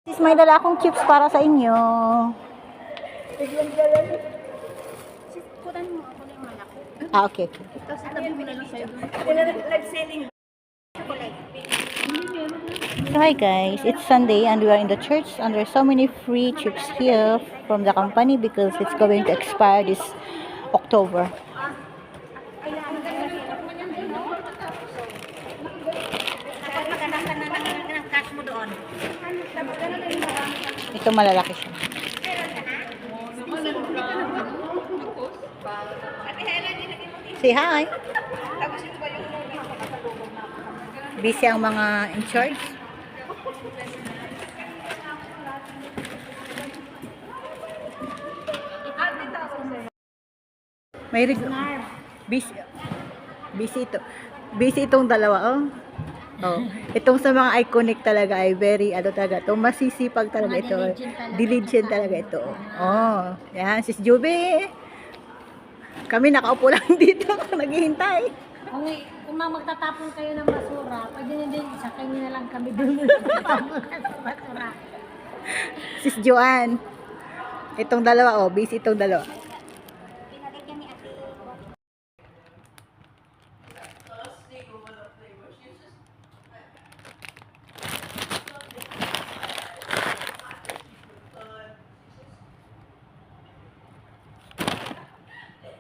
Sis, may dala akong chips para sa inyo. Kutan mo ako na yung malaki. Okay. Tapos itabi mo na lang sa'yo doon. Live selling. Chocolate. So hi guys, it's Sunday and we are in the church and there are so many free chips here from the company because it's going to expire this October. Ng cash mo doon. Ito malalaki siya. Say hi! Busy ang mga in charge. May busy ito. Busy itong dalawa, oh. Oh, itong sa mga iconic talaga ay very talaga. Itong masisipag talaga ito. Diligent talaga ito. Oh, yan sis Juby. Kami nakaupo lang dito naghihintay. Kung magtatapon kayo ng basura, pwede na din sakay na lang kami doon sa basura. Sis Joanne. Itong dalawa, oh, busy itong dalawa.